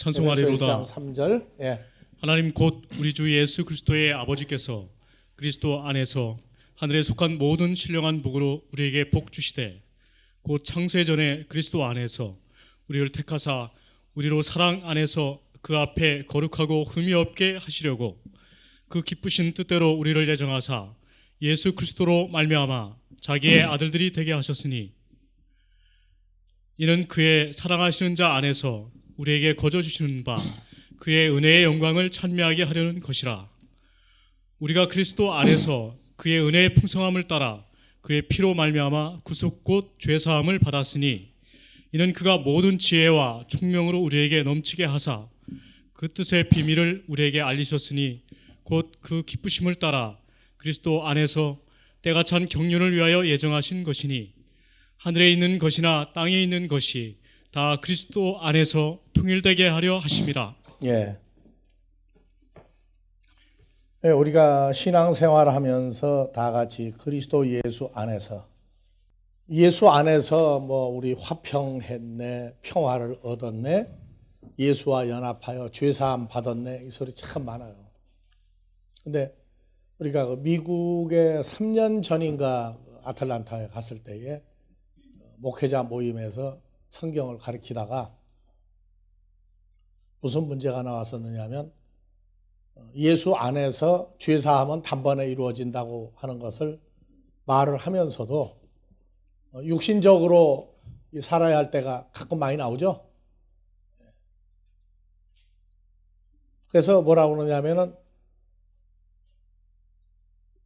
찬송하리로다. 3절. 예. 하나님 곧 우리 주 예수 그리스도의 아버지께서 그리스도 안에서 하늘에 속한 모든 신령한 복으로 우리에게 복 주시되 곧 창세 전에 그리스도 안에서 우리를 택하사 우리로 사랑 안에서 그 앞에 거룩하고 흠이 없게 하시려고 그 기쁘신 뜻대로 우리를 예정하사 예수 그리스도로 말미암아 자기의 아들들이 되게 하셨으니 이는 그의 사랑하시는 자 안에서 우리에게 거저 주시는 바 그의 은혜의 영광을 찬미하게 하려는 것이라. 우리가 그리스도 안에서 그의 은혜의 풍성함을 따라 그의 피로 말미암아 구속 곧 죄사함을 받았으니 이는 그가 모든 지혜와 총명으로 우리에게 넘치게 하사 그 뜻의 비밀을 우리에게 알리셨으니 곧 그 기쁘심을 따라 그리스도 안에서 때가 찬 경륜을 위하여 예정하신 것이니 하늘에 있는 것이나 땅에 있는 것이 다 그리스도 안에서 통일되게 하려 하심이라. 예. 예, 우리가 신앙생활을 하면서 다 같이 그리스도 예수 안에서 우리 화평했네, 평화를 얻었네, 예수와 연합하여 죄사함 받았네, 이 소리 참 많아요. 근데 우리가 미국에 3년 전인가 아틀란타에 갔을 때에 목회자 모임에서 성경을 가르치다가 무슨 문제가 나왔었느냐면 예수 안에서 죄사함은 단번에 이루어진다고 하는 것을 말을 하면서도 육신적으로 살아야 할 때가 가끔 많이 나오죠. 그래서 뭐라고 그러냐면은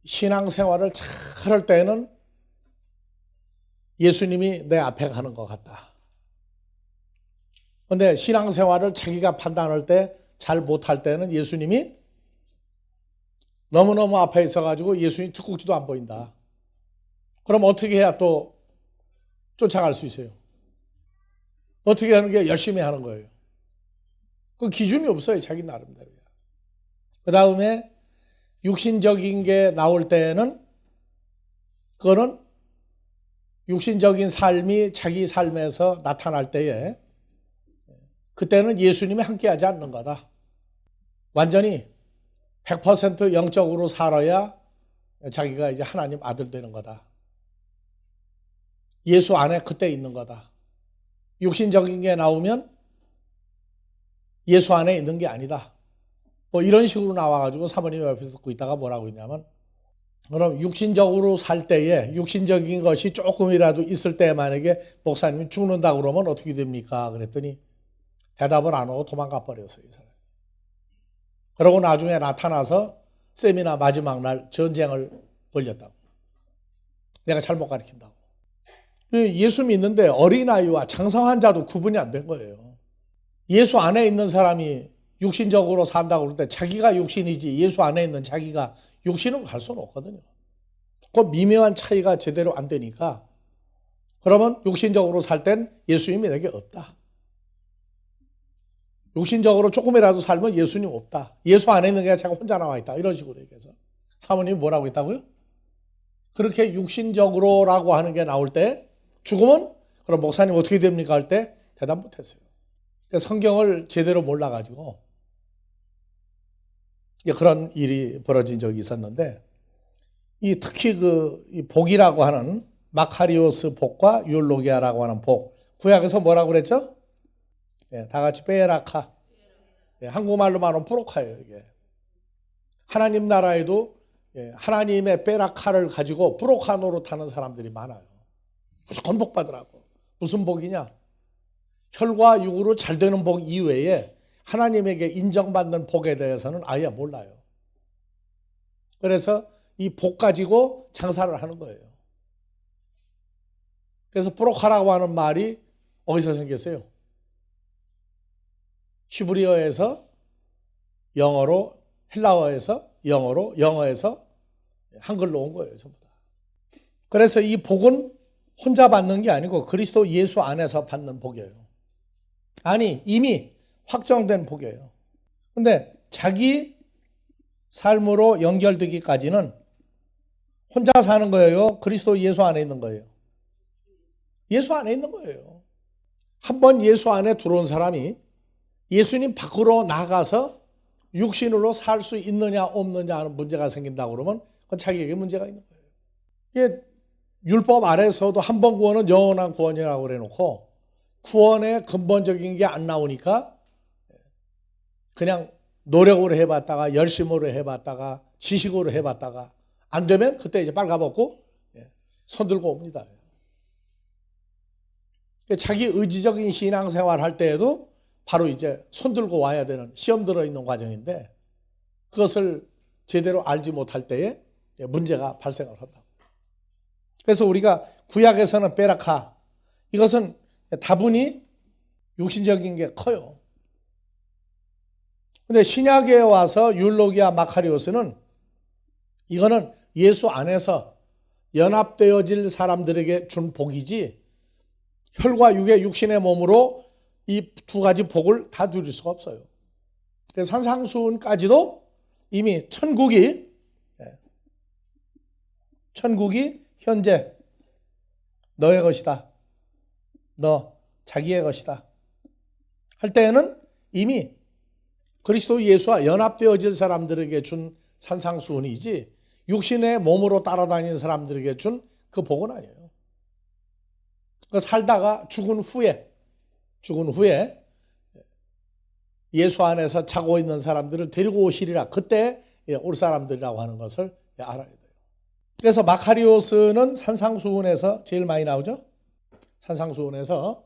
신앙생활을 잘 할 때는 예수님이 내 앞에 가는 것 같다. 그런데 신앙생활을 자기가 판단할 때 잘 못할 때는 예수님이 너무너무 앞에 있어가지고 예수님 뒷꼭지도 안 보인다. 그럼 어떻게 해야 또 쫓아갈 수 있어요? 어떻게 하는 게 열심히 하는 거예요. 그 기준이 없어요. 자기 나름대로. 그 다음에 육신적인 게 나올 때는 그거는 육신적인 삶이 자기 삶에서 나타날 때에 그때는 예수님이 함께하지 않는 거다. 완전히 100% 영적으로 살아야 자기가 이제 하나님 아들 되는 거다. 예수 안에 그때 있는 거다. 육신적인 게 나오면 예수 안에 있는 게 아니다. 뭐 이런 식으로 나와가지고 사모님 옆에서 듣고 있다가 뭐라고 했냐면, 그럼 육신적으로 살 때에 육신적인 것이 조금이라도 있을 때 만약에 목사님이 죽는다 그러면 어떻게 됩니까? 그랬더니 대답을 안 하고 도망가 버렸어요, 이 사람. 그러고 나중에 나타나서 세미나 마지막 날 전쟁을 벌였다고. 내가 잘못 가르친다고. 예수 믿는데 어린아이와 장성한 자도 구분이 안 된 거예요. 예수 안에 있는 사람이 육신적으로 산다고 그럴 때 자기가 육신이지 예수 안에 있는 자기가 육신으로 갈 수는 없거든요. 그 미묘한 차이가 제대로 안 되니까 그러면 육신적으로 살 땐 예수님이 내게 없다. 육신적으로 조금이라도 살면 예수님 없다. 예수 안에 있는 게 자꾸 혼자 나와 있다. 이런 식으로 얘기해서 사모님이 뭐라고 했다고요? 그렇게 육신적으로라고 하는 게 나올 때 죽으면 그럼 목사님 어떻게 됩니까? 할 때 대답 못했어요. 그러니까 성경을 제대로 몰라가지고 그런 일이 벌어진 적이 있었는데 특히 이 복이라고 하는 마카리오스 복과 율로기아라고 하는 복, 구약에서 뭐라고 그랬죠? 다 같이 베라카. 한국말로 말하면 브로카예요, 이게. 하나님 나라에도 하나님의 베라카를 가지고 브로카 노릇하는 사람들이 많아요. 무조건 복 받으라고. 무슨 복이냐? 혈과 육으로 잘 되는 복 이외에 하나님에게 인정받는 복에 대해서는 아예 몰라요. 그래서 이 복 가지고 장사를 하는 거예요. 그래서 브로카라고 하는 말이 어디서 생겼어요? 히브리어에서 영어로, 헬라어에서 영어로, 영어에서 한글로 온 거예요, 전부 다. 그래서 이 복은 혼자 받는 게 아니고 그리스도 예수 안에서 받는 복이에요. 아니, 이미 확정된 복이에요. 근데 자기 삶으로 연결되기까지는 혼자 사는 거예요? 그리스도 예수 안에 있는 거예요? 예수 안에 있는 거예요. 한 번 예수 안에 들어온 사람이 예수님 밖으로 나가서 육신으로 살 수 있느냐 없느냐 하는 문제가 생긴다고 그러면 그건 자기에게 문제가 있는 거예요. 이게 율법 아래서도 한 번 구원은 영원한 구원이라고 그래놓고 구원의 근본적인 게 안 나오니까 그냥 노력으로 해봤다가 열심으로 해봤다가 지식으로 해봤다가 안 되면 그때 이제 빨가벗고 손 들고 옵니다. 자기 의지적인 신앙생활 할 때에도 바로 이제 손 들고 와야 되는 시험 들어있는 과정인데 그것을 제대로 알지 못할 때에 문제가 발생을 한다. 그래서 우리가 구약에서는 베라카, 이것은 다분히 육신적인 게 커요. 근데 신약에 와서 율로기아 마카리오스는 이거는 예수 안에서 연합되어질 사람들에게 준 복이지 혈과 육의 육신의 몸으로 이 두 가지 복을 다 누릴 수가 없어요. 그래서 산상수훈까지도 이미 천국이 현재 너의 것이다. 너 자기의 것이다. 할 때에는 이미 그리스도 예수와 연합되어질 사람들에게 준 산상수훈이지 육신의 몸으로 따라다니는 사람들에게 준 그 복은 아니에요. 살다가 죽은 후에 예수 안에서 자고 있는 사람들을 데리고 오시리라. 그때 올 사람들이라고 하는 것을 알아야 돼요. 그래서 마카리오스는 산상수훈에서 제일 많이 나오죠. 산상수훈에서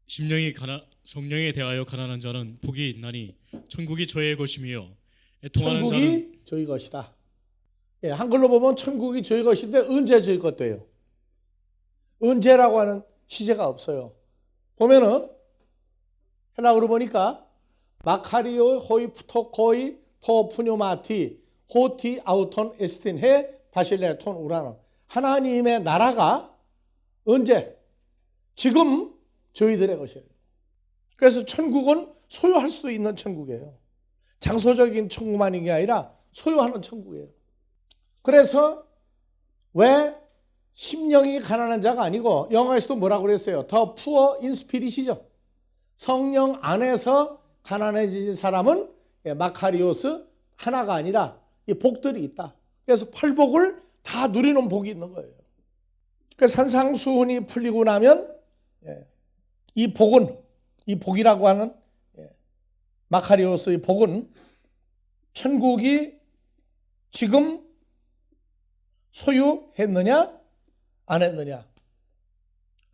성령에 대하여 가난한 자는 복이 있나니 천국이 저의 것이며 애통하는 자는 천국이 저희 것이다. 한글로 보면 천국이 저희 것인데 언제 저희 것 돼요? 언제라고 하는 시제가 없어요. 보면은 헬라어로 보니까 마카리오 호이 푸토코이 토 푸뇨마티 호티 아우톤 에스틴 해 바실레톤 우라노. 하나님의 나라가 언제? 지금 저희들의 것이에요. 그래서 천국은 소유할 수 있는 천국이에요. 장소적인 천국만이 게 아니라 소유하는 천국이에요. 그래서 왜 심령이 가난한 자가 아니고 영어에서도 뭐라고 그랬어요? The poor in spirit이죠. 성령 안에서 가난해진 사람은 마카리오스 하나가 아니라 이 복들이 있다. 그래서 팔복을 다 누리는 복이 있는 거예요. 그래서 산상수훈이 풀리고 나면 이 복이라고 하는 마카리오스의 복은 천국이 지금 소유했느냐 안 했느냐,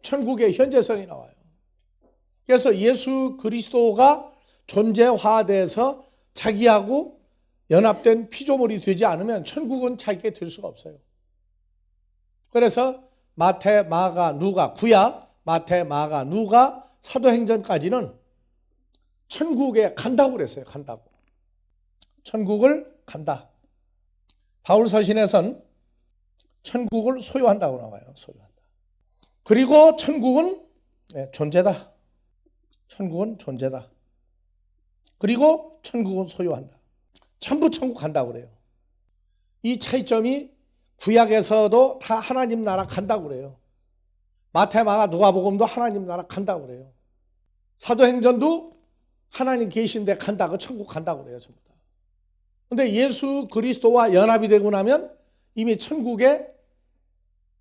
천국의 현재성이 나와요. 그래서 예수 그리스도가 존재화돼서 자기하고 연합된 피조물이 되지 않으면 천국은 자기게 될 수가 없어요. 그래서 마태, 마가, 누가, 구약 마태, 마가, 누가, 사도행전까지는 천국에 간다고 그랬어요. 간다고. 천국을 간다. 바울 서신에선 천국을 소유한다고 나와요. 소유한다. 그리고 천국은 존재다. 천국은 존재다. 그리고 천국은 소유한다. 전부 천국 간다고 그래요. 이 차이점이 구약에서도 다 하나님 나라 간다고 그래요. 마태, 마가, 누가복음도 하나님 나라 간다고 그래요. 사도행전도 하나님 계신데 간다고, 천국 간다고 그래요. 전부 다. 그런데 예수 그리스도와 연합이 되고 나면 이미 천국에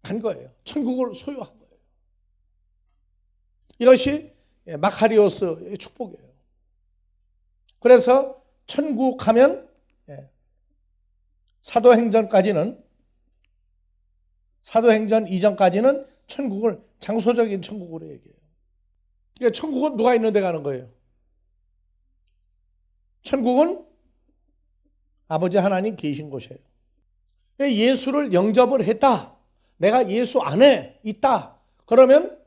간 거예요. 천국을 소유한 거예요. 이것이 마카리오스의 축복이에요. 그래서 천국 가면 사도행전 이전까지는 천국을 장소적인 천국으로 얘기해요. 그러니까 천국은 누가 있는 데 가는 거예요? 천국은 아버지 하나님 계신 곳이에요. 예수를 영접을 했다. 내가 예수 안에 있다. 그러면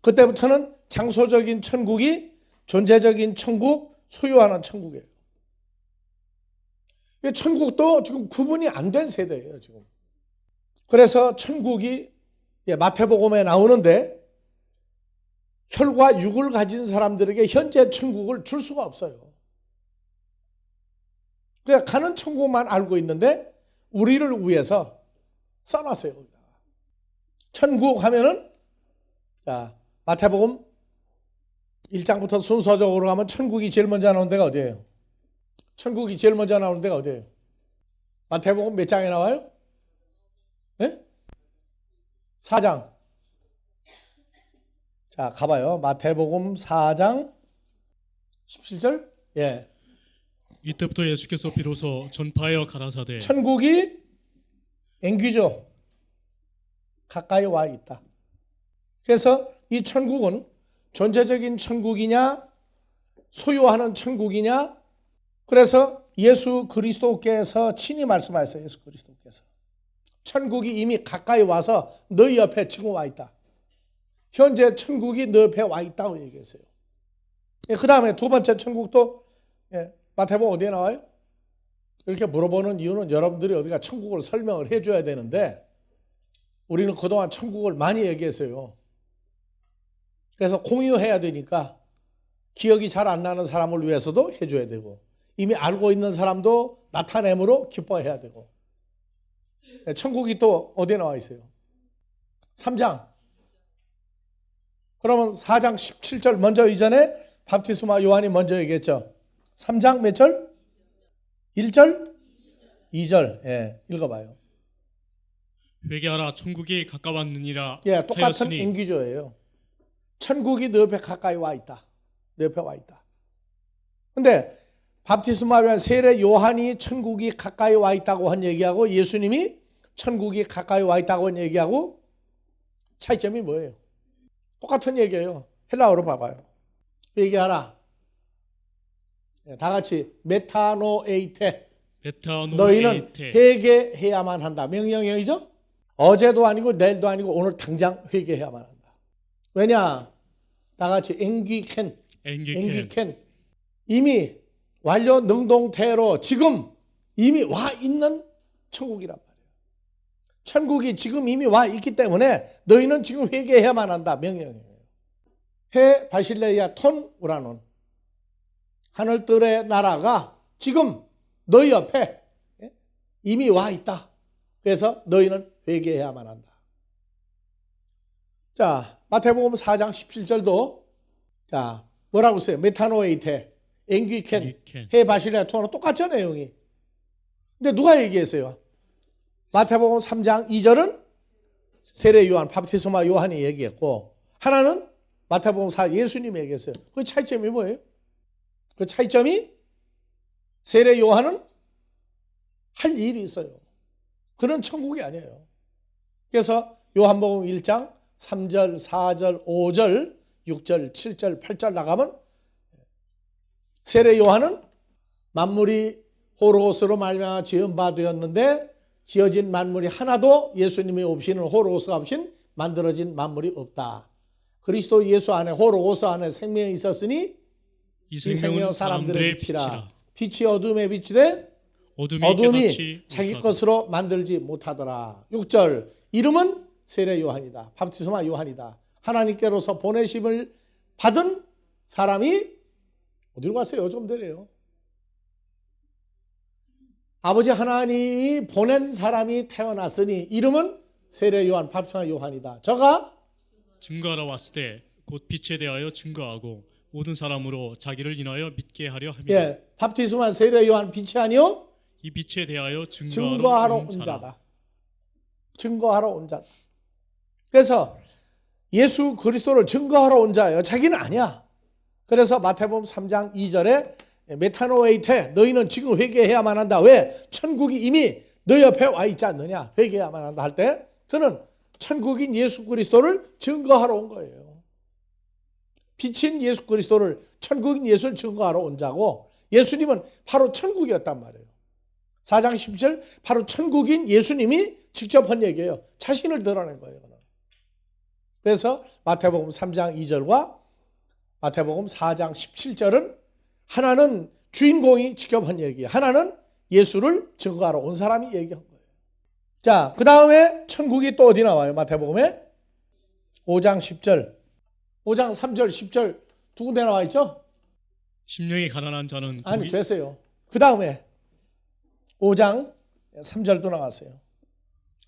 그때부터는 장소적인 천국이 존재적인 천국, 소유하는 천국이에요. 천국도 지금 구분이 안 된 세대예요, 지금. 그래서 천국이 마태복음에 나오는데 혈과 육을 가진 사람들에게 현재 천국을 줄 수가 없어요. 그냥 가는 천국만 알고 있는데 우리를 위해서 써놨어요. 천국 하면은 자, 마태복음 1장부터 순서적으로 가면 천국이 제일 먼저 나오는 데가 어디예요? 천국이 제일 먼저 나오는 데가 어디예요? 마태복음 몇 장에 나와요? 네? 4장. 자, 가봐요. 마태복음 4장 17절. 예. 이때부터 예수께서 비로소 전파하여 가라사대 천국이 앵귀죠. 가까이 와 있다. 그래서 이 천국은 존재적인 천국이냐, 소유하는 천국이냐. 그래서 예수 그리스도께서 친히 말씀하셨어요. 예수 그리스도께서 천국이 이미 가까이 와서 너희 옆에 지금 와 있다. 현재 천국이 너 옆에 와 있다고 얘기했어요. 그 다음에 두 번째 천국도 마태복음 어디에 나와요? 이렇게 물어보는 이유는 여러분들이 어디가 천국을 설명을 해줘야 되는데 우리는 그동안 천국을 많이 얘기했어요. 그래서 공유해야 되니까 기억이 잘 안 나는 사람을 위해서도 해줘야 되고 이미 알고 있는 사람도 나타냄으로 기뻐해야 되고. 천국이 또 어디에 나와 있어요? 3장. 그러면 4장 17절 먼저 이전에 밥티스마 요한이 먼저 얘기했죠. 3장 몇 절? 1절? 2절. 예, 읽어봐요. 회개하라 천국이 가까웠느니라 예, 똑같은 하였으니 인기조예요. 천국이 너 옆에 가까이 와 있다. 너 옆에 와 있다. 근데 밥티스마 요한 세례 요한이 천국이 가까이 와 있다고 한 얘기하고 예수님이 천국이 가까이 와 있다고 한 얘기하고 차이점이 뭐예요? 똑같은 얘기예요. 헬라어로 봐봐요. 얘기하라. 다 같이 메타노에이테. 너희는 회개해야만 한다. 명령형이죠? 어제도 아니고 내일도 아니고 오늘 당장 회개해야만 한다. 왜냐? 다 같이 앵기켄. 이미 완료 능동태로 지금 이미 와 있는 천국이란 말이에요. 천국이 지금 이미 와 있기 때문에 너희는 지금 회개해야만 한다. 명령이에요. 해 바실레이아 톤 우라논. 하늘들의 나라가 지금 너희 옆에 이미 와 있다. 그래서 너희는 회개해야만 한다. 자, 마태복음 4장 17절도 자, 뭐라고 써요? 메타노에이테, 앵귀켄, 해 바실레아 톤은 똑같죠, 내용이. 근데 누가 얘기했어요? 마태복음 3장 2절은 세례 요한, 밥티스마 요한이 얘기했고 하나는 마태복음 4 예수님이 얘기했어요. 그 차이점이 뭐예요? 그 차이점이 세례 요한은 할 일이 있어요. 그런 천국이 아니에요. 그래서 요한복음 1장 3절, 4절, 5절, 6절, 7절, 8절 나가면 세례 요한은 만물이 호로스로 말미암아 지은 바 되었는데 지어진 만물이 하나도 예수님이 없이는 호로스가 없인 만들어진 만물이 없다. 그리스도 예수 안에 호로스 안에 생명이 있었으니 이 생명은 사람들의 빛이라. 빛이 어둠에 비치되 어둠이 자기 것으로 만들지 못하더라. 6절 이름은 세례 요한이다. 밥티스마 요한이다. 하나님께로서 보내심을 받은 사람이 어디로 갔어요? 좀 되래요. 아버지 하나님이 보낸 사람이 태어났으니 이름은 세례 요한, 밥티스마 요한이다. 저가 증거하러 왔을 때 곧 빛에 대하여 증거하고 모든 사람으로 자기를 인하여 믿게 하려 함이다. 예, 밥티스마 세례 요한 빛이 아니요 이 빛에 대하여 증거하러 온 자다. 증거하러 온 자다. 그래서 예수 그리스도를 증거하러 온 자예요. 자기는 아니야. 그래서 마태복음 3장 2절에 메타노에이테 너희는 지금 회개해야만 한다. 왜? 천국이 이미 너 옆에 와 있지 않느냐. 회개해야만 한다 할 때 그는 천국인 예수 그리스도를 증거하러 온 거예요. 빛인 예수 그리스도를 천국인 예수를 증거하러 온 자고 예수님은 바로 천국이었단 말이에요. 4장 10절 바로 천국인 예수님이 직접 한 얘기예요. 자신을 드러낸 거예요. 그래서 마태복음 3장 2절과 마태복음 4장 17절은 하나는 주인공이 직접 한 얘기예요. 하나는 예수를 증거하러 온 사람이 얘기한 거예요. 자, 그 다음에 천국이 또 어디 나와요? 마태복음에 5장 10절 5장 3절 10절 두 군데 나와 있죠? 심령이 가난한 자는 아니 됐어요. 그 다음에 5장 3절도 나왔어요.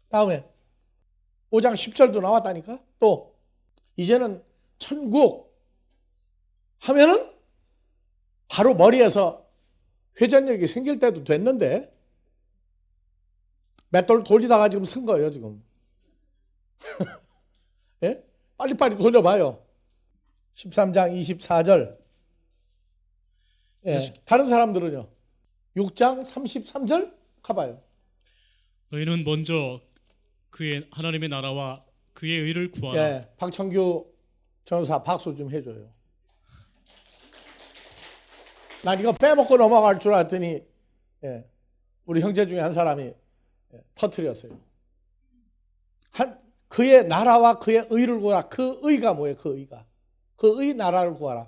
다음에 5장 10절도 나왔다니까. 또 이제는 천국 하면은 바로 머리에서 회전력이 생길 때도 됐는데 맷돌 돌리다가 지금 쓴 거예요, 지금. 예? 빨리빨리 돌려봐요. 13장 24절. 예. 다른 사람들은요? 6장 33절 가봐요. 너희는 먼저 그의 하나님의 나라와 그의 의를 구하라. 예. 박청규 전사 박수 좀 해줘요. 난 이거 빼먹고 넘어갈 줄 알았더니 예. 우리 형제 중에 한 사람이 터뜨렸어요. 그의 나라와 그의 의를 구하라. 그 의가 뭐예요? 그 의가. 그 의 나라를 구하라.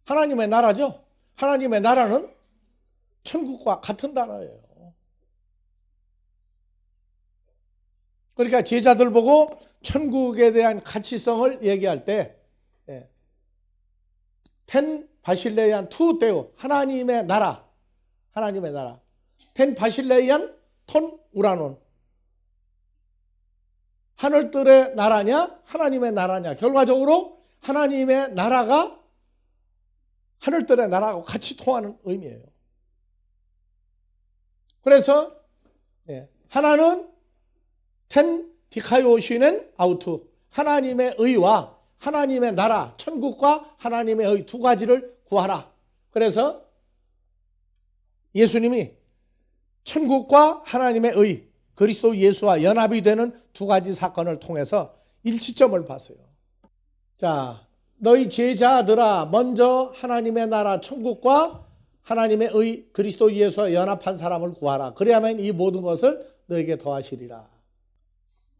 하나님의 나라죠? 하나님의 나라는 천국과 같은 나라예요. 그러니까 제자들 보고 천국에 대한 가치성을 얘기할 때 텐 바실레이안 투 데오 하나님의 나라 하나님의 나라 텐 바실레이안 톤 우라논 하늘들의 나라냐 하나님의 나라냐 결과적으로 하나님의 나라가 하늘들의 나라하고 같이 통하는 의미예요. 그래서 하나는 텐 디카요시넨 아우투 하나님의 의와 하나님의 나라 천국과 하나님의 의 두 가지를 구하라. 그래서 예수님이 천국과 하나님의 의 그리스도 예수와 연합이 되는 두 가지 사건을 통해서 일치점을 봤어요. 자, 너희 제자들아 먼저 하나님의 나라 천국과 하나님의 의 그리스도 예수와 연합한 사람을 구하라. 그래야만 이 모든 것을 너에게 더하시리라.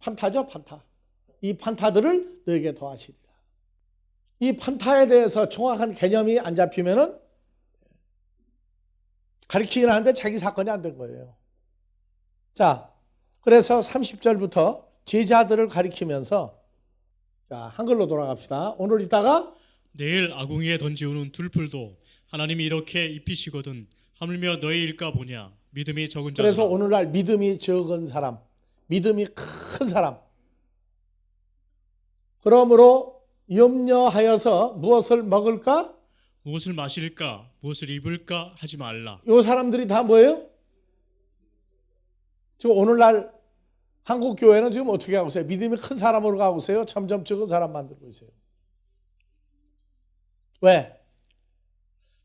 판타죠, 판타. 이 판타들을 너에게 더하시리라. 이 판타에 대해서 정확한 개념이 안 잡히면은 가르치긴 하는데 자기 사건이 안 된 거예요. 자, 그래서 30절부터 제자들을 가리키면서 자, 한글로 돌아갑시다. 오늘 이따가 내일 아궁이에 던지우는 들풀도 하나님이 이렇게 입히시거든 하물며 너희 일까 보냐 믿음이 적은 자라. 그래서 오늘날 믿음이 적은 사람, 믿음이 큰 사람. 그러므로 염려하여서 무엇을 먹을까? 무엇을 마실까? 무엇을 입을까? 하지 말라. 이 사람들이 다 뭐예요? 지금 오늘날 한국 교회는 지금 어떻게 하고 있어요? 믿음이 큰 사람으로 가고 있어요? 점점 적은 사람 만들고 있어요. 왜?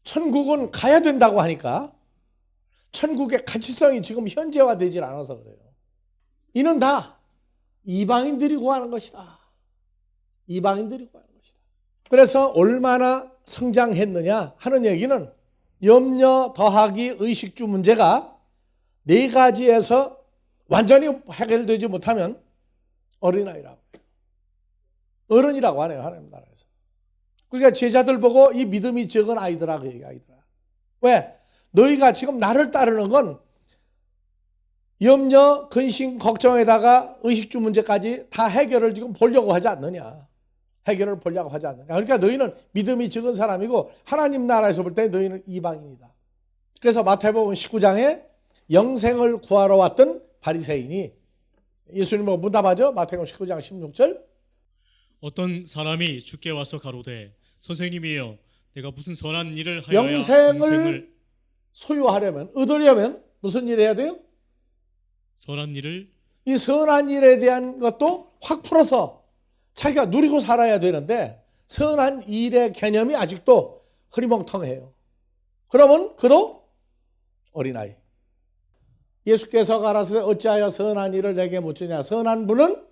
천국은 가야 된다고 하니까 천국의 가치성이 지금 현재화되질 않아서 그래요. 이는 다 이방인들이 구하는 것이다. 이방인들이 구하는 것이다. 그래서 얼마나 성장했느냐 하는 얘기는 염려 더하기 의식주 문제가 네 가지에서 완전히 해결되지 못하면 어린아이라고 해요. 어른이라고 하네요. 하나님 나라에서. 그러니까 제자들 보고 이 믿음이 적은 아이들아 그 얘기 아이들아. 왜? 너희가 지금 나를 따르는 건 염려, 근심, 걱정에다가 의식주 문제까지 다 해결을 지금 보려고 하지 않느냐. 해결을 보려고 하지 않느냐. 그러니까 너희는 믿음이 적은 사람이고 하나님 나라에서 볼 때 너희는 이방인이다. 그래서 마태복음 19장에 영생을 구하러 왔던 바리새인이 예수님을 문답하죠. 마태복음 19장 16절. 어떤 사람이 주께 와서 가로되 선생님이여 내가 무슨 선한 일을 하여야 영생을 소유하려면 얻으려면 무슨 일을 해야 돼요? 선한 일을 이 선한 일에 대한 것도 확 풀어서 자기가 누리고 살아야 되는데 선한 일의 개념이 아직도 흐리멍텅해요. 그러면 그도 어린아이. 예수께서 가라사대 어찌하여 선한 일을 내게 묻으냐. 선한 분은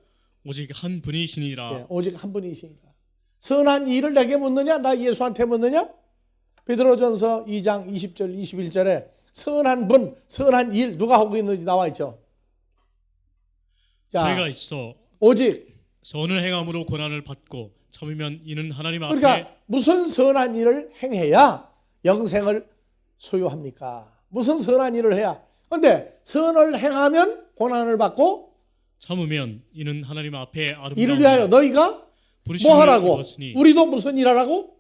오직 한 분이시니라. 오직 한 분이시니라. 선한 일을 내게 묻느냐? 나 예수한테 묻느냐? 베드로전서 2장 20절 21절에 선한 분, 선한 일 누가 하고 있는지 나와 있죠. 자, 죄가 있어 오직 선을 행함으로 고난을 받고 참으면 이는 하나님 앞에 그러니까 무슨 선한 일을 행해야 영생을 소유합니까? 무슨 선한 일을 해야? 그런데 선을 행하면 고난을 받고 참으면 이는 하나님 앞에 아름다운 이를 위하여 너희가 뭐 하라고? 입었으니. 우리도 무슨 일하라고?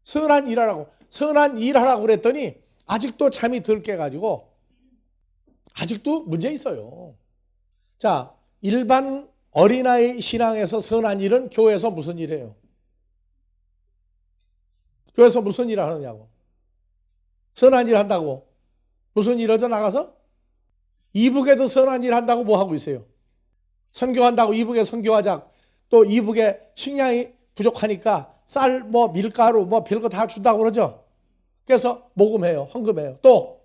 선한 일하라고. 선한 일하라고 그랬더니 아직도 잠이 덜 깨가지고 아직도 문제 있어요. 자, 일반 어린아이 신앙에서 선한 일은 교회에서 무슨 일이에요? 교회에서 무슨 일을 하느냐고. 선한 일 한다고. 무슨 일 얻어 나가서? 이북에도 선한 일 한다고 뭐 하고 있어요? 선교한다고 이북에 선교하자. 또 이북에 식량이 부족하니까 쌀, 뭐 밀가루, 뭐 별거 다 준다고 그러죠. 그래서 모금해요. 헌금해요. 또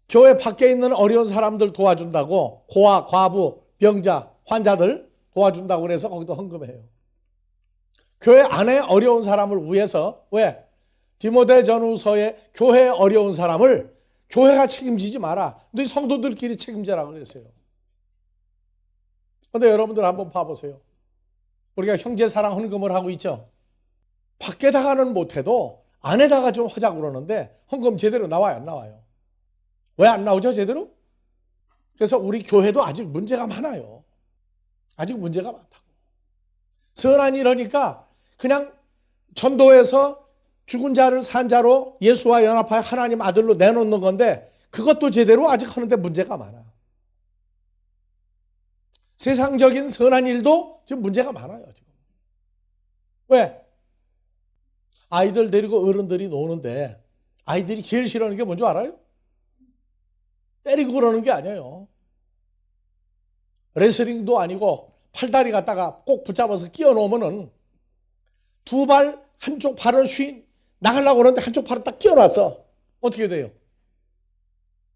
교회 밖에 있는 어려운 사람들 도와준다고 고아, 과부, 병자, 환자들 도와준다고 그래서 거기도 헌금해요. 교회 안에 어려운 사람을 위해서 왜? 디모데전후서에 교회에 어려운 사람을 교회가 책임지지 마라. 너희 성도들끼리 책임져라 그랬어요. 그런데 여러분들 한번 봐보세요. 우리가 형제사랑 헌금을 하고 있죠. 밖에다가는 못해도 안에다가 좀 하자고 그러는데 헌금 제대로 나와요, 안 나와요? 왜 안 나오죠, 제대로? 그래서 우리 교회도 아직 문제가 많아요. 아직 문제가 많다고. 선한 일 하니까 그냥 전도해서 죽은 자를 산 자로 예수와 연합하여 하나님 아들로 내놓는 건데 그것도 제대로 아직 하는데 문제가 많아. 세상적인 선한 일도 지금 문제가 많아요. 지금. 왜? 아이들 데리고 어른들이 노는데 아이들이 제일 싫어하는 게 뭔지 알아요? 때리고 그러는 게 아니에요. 레슬링도 아니고 팔다리 갖다가 꼭 붙잡아서 끼워 놓으면은 두 발, 한쪽 발은 나가려고 그러는데 한쪽 발을 딱 끼워 놨어. 어떻게 돼요?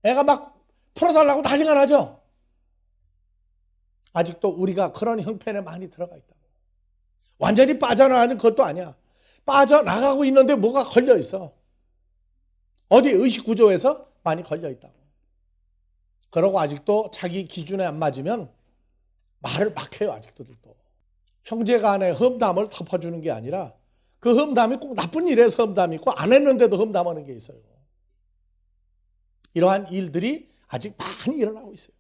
애가 막 풀어달라고 난리가 나죠? 아직도 우리가 그런 형편에 많이 들어가 있다고. 완전히 빠져나가는 것도 아니야. 빠져나가고 있는데 뭐가 걸려 있어. 어디 의식구조에서 많이 걸려 있다고. 그러고 아직도 자기 기준에 안 맞으면 말을 막 해요. 아직도들도. 형제간의 험담을 덮어주는 게 아니라 그 험담이 꼭 나쁜 일에서 험담이 있고 안 했는데도 험담하는 게 있어요. 이러한 일들이 아직 많이 일어나고 있어요.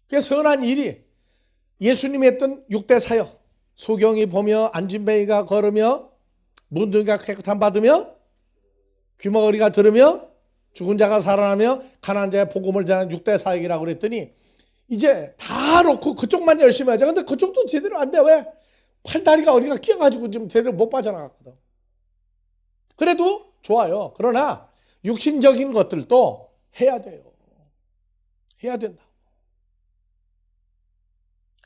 그래서 선한 일이 예수님이 했던 6대 사역, 소경이 보며 안진뱅이가 걸으며 문둥이가 깨끗함 받으며 귀머거리가 들으며 죽은 자가 살아나며 가난한 자의 복음을 전하는 6대 사역이라고 그랬더니 이제 다 놓고 그쪽만 열심히 하자. 근데 그쪽도 제대로 안 돼. 왜? 팔다리가 어디가 끼어가지고 지금 제대로 못 빠져나갔거든. 그래도 좋아요. 그러나 육신적인 것들도 해야 돼요. 해야 된다.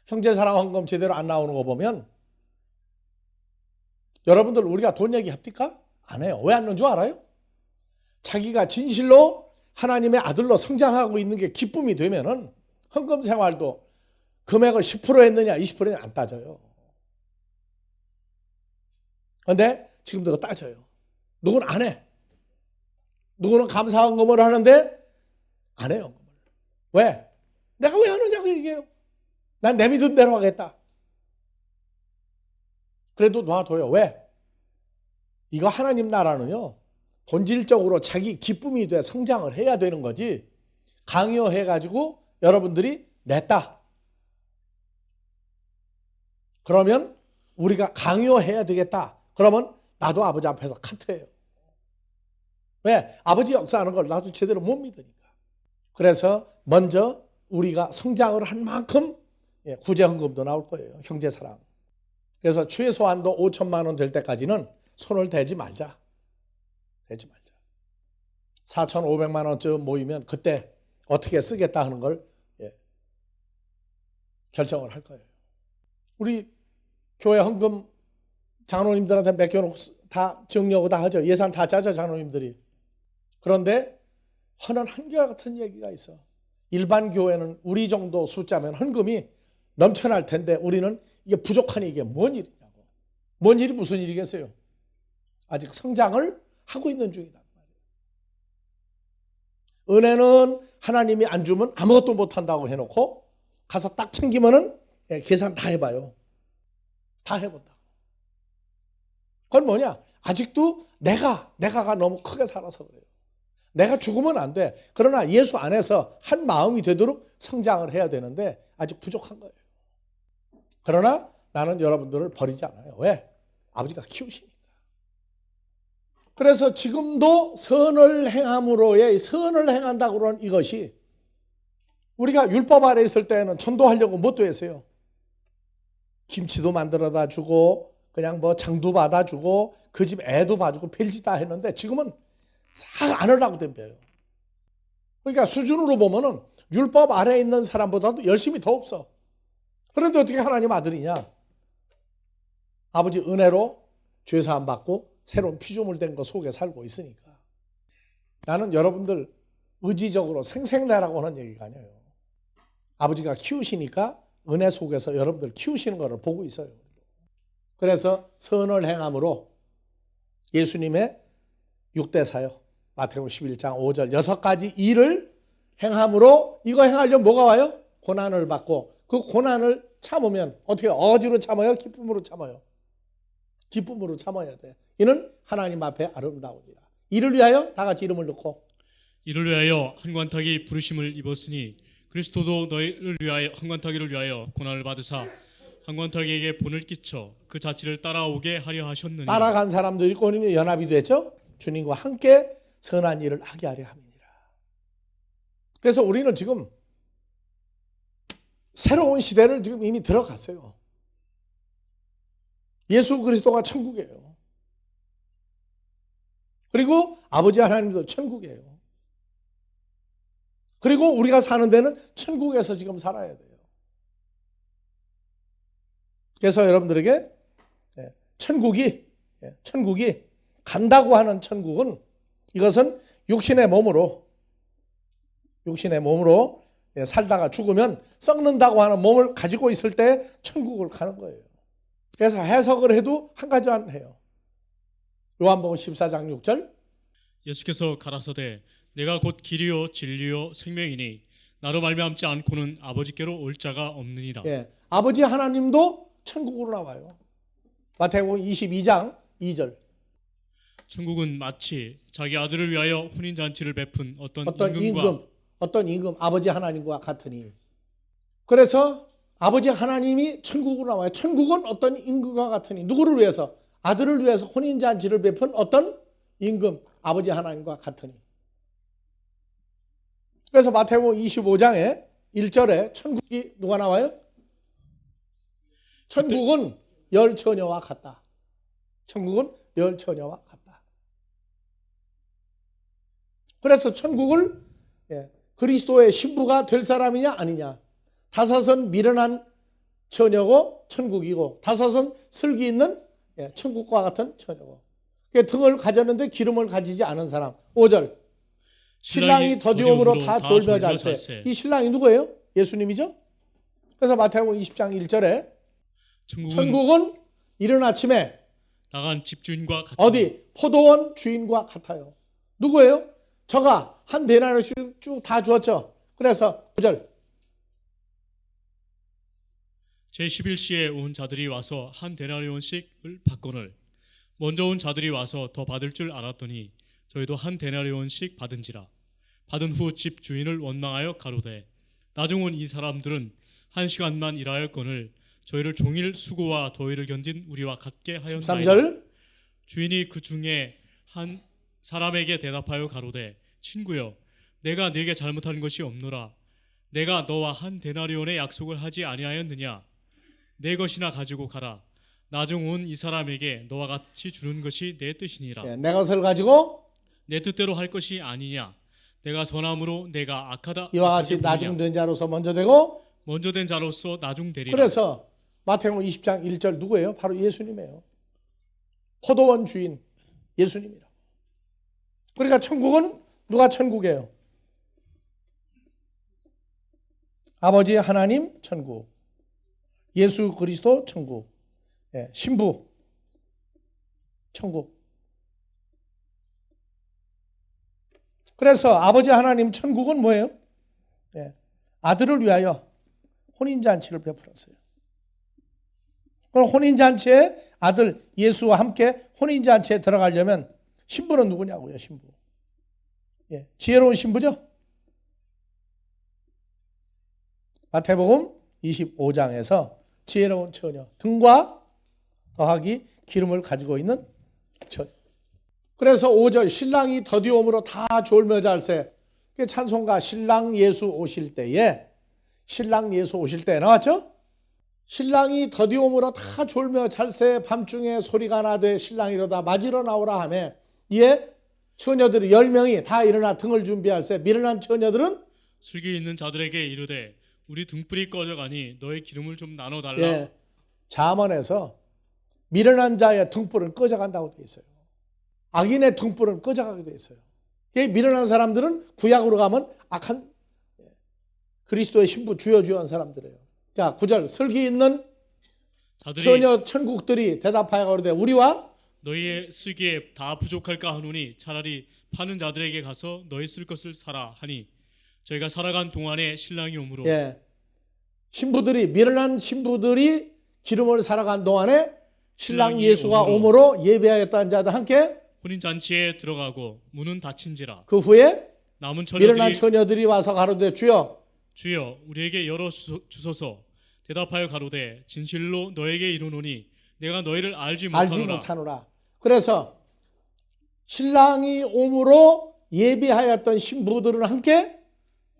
형제사랑 헌금 제대로 안 나오는 거 보면 여러분들 우리가 돈 얘기 합니까? 안 해요. 왜 안 넣는 줄 알아요? 자기가 진실로 하나님의 아들로 성장하고 있는 게 기쁨이 되면은 헌금 생활도 금액을 10% 했느냐 20%냐 안 따져요. 그런데 지금도 그거 따져요. 누구는 안 해. 누구는 감사 헌금을 하는데 안 해요. 헌금을. 왜? 내가 왜 하느냐고 얘기해요. 난 내 믿은 대로 하겠다. 그래도 놔둬요. 왜? 이거 하나님 나라는요. 본질적으로 자기 기쁨이 돼 성장을 해야 되는 거지. 강요해가지고 여러분들이 냈다. 그러면 우리가 강요해야 되겠다. 그러면 나도 아버지 앞에서 카트해요. 왜? 아버지 역사하는 걸 나도 제대로 못 믿으니까. 그래서 먼저 우리가 성장을 한 만큼 구제헌금도 나올 거예요. 형제사랑. 그래서 최소한도 5천만 원 될 때까지는 손을 대지 말자. 대지 말자. 4,500만 원쯤 모이면 그때 어떻게 쓰겠다 하는 걸 결정을 할 거예요. 우리 교회 헌금 장로님들한테 맡겨놓고 다 정리하고 다 하죠. 예산 다 짜죠, 장로님들이. 그런데 하는 한결같은 얘기가 있어. 일반 교회는 우리 정도 숫자면 헌금이 넘쳐날 텐데 우리는 이게 부족하니 이게 뭔 일이냐고. 뭔 일이 무슨 일이겠어요? 아직 성장을 하고 있는 중이다. 은혜는 하나님이 안 주면 아무것도 못한다고 해놓고 가서 딱 챙기면은 계산 다 해봐요. 다 해본다. 그건 뭐냐? 아직도 내가가 너무 크게 살아서 그래요. 내가 죽으면 안 돼. 그러나 예수 안에서 한 마음이 되도록 성장을 해야 되는데 아직 부족한 거예요. 그러나 나는 여러분들을 버리지 않아요. 왜? 아버지가 키우시니까. 그래서 지금도 선을 행함으로의 선을 행한다고 그러는 이것이 우리가 율법 아래 있을 때는 전도하려고 못 됐어요. 김치도 만들어다 주고 그냥 뭐 장도 받아주고 그 집 애도 봐주고 별짓 다 했는데 지금은 싹 안 하려고 덤벼요. 그러니까 수준으로 보면은 율법 아래에 있는 사람보다도 열심히 더 없어. 그런데 어떻게 하나님 아들이냐? 아버지 은혜로 죄사함 받고 새로운 피조물 된 거 속에 살고 있으니까. 나는 여러분들 의지적으로 생색내라고 하는 얘기가 아니에요. 아버지가 키우시니까 은혜 속에서 여러분들 키우시는 것을 보고 있어요. 그래서 선을 행함으로 예수님의 6대 사역, 마태복음 11장 5절 6가지 일을 행함으로 이거 행하려면 뭐가 와요? 고난을 받고 그 고난을 참으면 어떻게 어디로 참아요? 기쁨으로 참아요. 기쁨으로 참아야 돼. 이는 하나님 앞에 아름다우니라. 이를 위하여 다 같이 이름을 넣고 이를 위하여 한관타기 부르심을 입었으니 그리스도도 너희를 위하여 한관타기를 위하여 고난을 받으사 한관타기에게 본을 끼쳐 그 자취를 따라오게 하려 하셨느니 따라간 사람들이 꼬리는 연합이 됐죠. 주님과 함께 선한 일을 하게 하려 함이니라. 그래서 우리는 지금 새로운 시대를 지금 이미 들어갔어요. 예수 그리스도가 천국이에요. 그리고 아버지 하나님도 천국이에요. 그리고 우리가 사는 데는 천국에서 지금 살아야 돼요. 그래서 여러분들에게 천국이 간다고 하는 천국은 이것은 육신의 몸으로 살다가 죽으면 썩는다고 하는 몸을 가지고 있을 때 천국을 가는 거예요. 그래서 해석을 해도 한 가지만 해요. 요한복음 14장 6절 예수께서 가라사대 내가 곧 길이요 진리요 생명이니 나로 말미암지 않고는 아버지께로 올 자가 없느니라. 아버지 하나님도 천국으로 나와요. 마태복음 22장 2절 천국은 마치 자기 아들을 위하여 혼인잔치를 베푼 어떤 임금 아버지 하나님과 같으니. 그래서 아버지 하나님이 천국으로 나와요. 천국은 어떤 임금과 같으니. 누구를 위해서? 아들을 위해서 혼인잔치를 베푼 어떤 임금 아버지 하나님과 같으니. 그래서 마태복음 25장에 1절에 천국이 누가 나와요? 천국은 열 처녀와 같다. 천국은 열 처녀와 같다. 그래서 천국을 그리스도의 신부가 될 사람이냐 아니냐. 다섯은 미련한 처녀고 천국이고 다섯은 슬기 있는 천국과 같은 처녀고. 등을 가졌는데 기름을 가지지 않은 사람. 5절 신랑이 더디움으로 다 졸며 잘세. 이 신랑이 누구예요? 예수님이죠. 그래서 마태복음 20장 1절에 천국은 이른 아침에 나간 집주인과 같은 어디? 포도원 주인과 같아요. 누구예요? 저가 한 데나리온씩 쭉 다 주었죠. 그래서 9절 제11시에 온 자들이 와서 한 데나리온씩을 받거늘 먼저 온 자들이 와서 더 받을 줄 알았더니 저희도 한 데나리온씩 받은지라. 받은 후 집 주인을 원망하여 가로되 나중 온 이 사람들은 한 시간만 일하였거늘 저희를 종일 수고와 더위를 견딘 우리와 같게 하였나이다. 13절 주인이 그 중에 한 사람에게 대답하여 가로되 친구여 내가 네게 잘못한 것이 없노라. 내가 너와 한 데나리온의 약속을 하지 아니하였느냐. 내 것이나 가지고 가라. 나중 온 이 사람에게 너와 같이 주는 것이 내 뜻이니라. 내 것을 가지고 내 뜻대로 할 것이 아니냐. 내가 선함으로 내가 악하다. 이와 같이 나중 된 자로서 먼저 되고 먼저 된 자로서 나중 되리라. 그래서 마태복음 20장 1절 누구예요? 바로 예수님이에요. 포도원 주인 예수님이라. 그러니까 천국은 누가 천국이에요? 아버지 하나님 천국, 예수 그리스도 천국, 신부 천국. 그래서 아버지 하나님 천국은 뭐예요? 아들을 위하여 혼인잔치를 베풀었어요. 그럼 혼인잔치에 아들 예수와 함께 혼인잔치에 들어가려면 신부는 누구냐고요? 신부. 지혜로운 신부죠? 마태복음 25장에서 지혜로운 처녀 등과 더하기 기름을 가지고 있는 처녀. 그래서 5절 신랑이 더디옴으로 다 졸며 잘세. 찬송가 신랑 예수 오실 때에 나왔죠? 신랑이 더디옴으로 다 졸며 잘새 밤중에 소리가 나되 신랑이 이러다 맞으러 나오라 하며 이에 처녀들이 10명이 다 일어나 등을 준비할세 미련한 처녀들은 슬기 있는 자들에게 이르되 우리 등불이 꺼져가니 너의 기름을 좀 나눠달라. 예, 잠언에서 미련한 자의 등불은 꺼져간다고 되어 있어요. 악인의 등불은 꺼져가게 되어 있어요. 미련한 사람들은 구약으로 가면 악한 그리스도의 신부 주여 한 사람들이에요. 자, 9절 슬기 있는 자들이 처녀 천국들이 대답하여 가로되 우리와 너희의 슬기에 다 부족할까 하노니 차라리 파는 자들에게 가서 너희 쓸 것을 사라 하니 저희가 살아간 동안에 신랑이 오므로 예, 신부들이 미련한 신부들이 기름을 살아간 동안에 신랑 신랑이 예수가 오므로 오므로 예배하겠다는 자들 함께 혼인잔치에 들어가고 문은 닫힌지라. 그 후에 남은 미련한 처녀들이 처녀들이 와서 가로되 주여 주여 우리에게 열어 주소서. 대답하여 가로되 진실로 너에게 이르노니 내가 너희를 알지 못하노라. 못하노라. 그래서 신랑이 오므로 예비하였던 신부들은 함께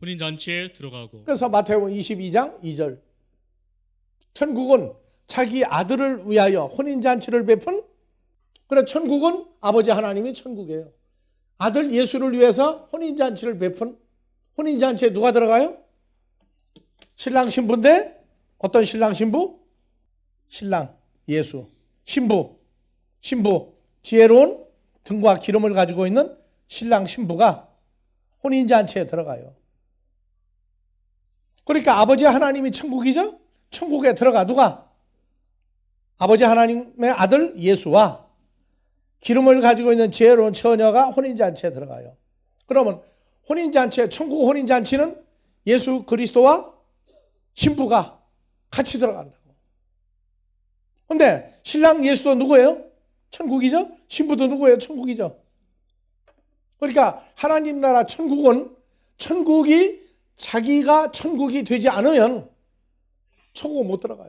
혼인잔치에 들어가고 그래서 마태복음 22장 2절 천국은 자기 아들을 위하여 혼인잔치를 베푼 그래 천국은 아버지 하나님이 천국이에요. 아들 예수를 위해서 혼인잔치를 베푼 혼인잔치에 누가 들어가요? 신랑 신부인데 어떤 신랑 신부? 신랑 예수 신부 지혜로운 등과 기름을 가지고 있는 신랑 신부가 혼인잔치에 들어가요. 그러니까 아버지 하나님이 천국이죠? 천국에 들어가 누가? 아버지 하나님의 아들 예수와 기름을 가지고 있는 지혜로운 처녀가 혼인잔치에 들어가요. 그러면 혼인잔치에 천국 혼인잔치는 예수 그리스도와 신부가 같이 들어간다고. 그런데 신랑 예수도 누구예요? 천국이죠? 신부도 누구예요? 천국이죠. 그러니까 하나님 나라 천국은 천국이 자기가 천국이 되지 않으면 천국 못 들어가요.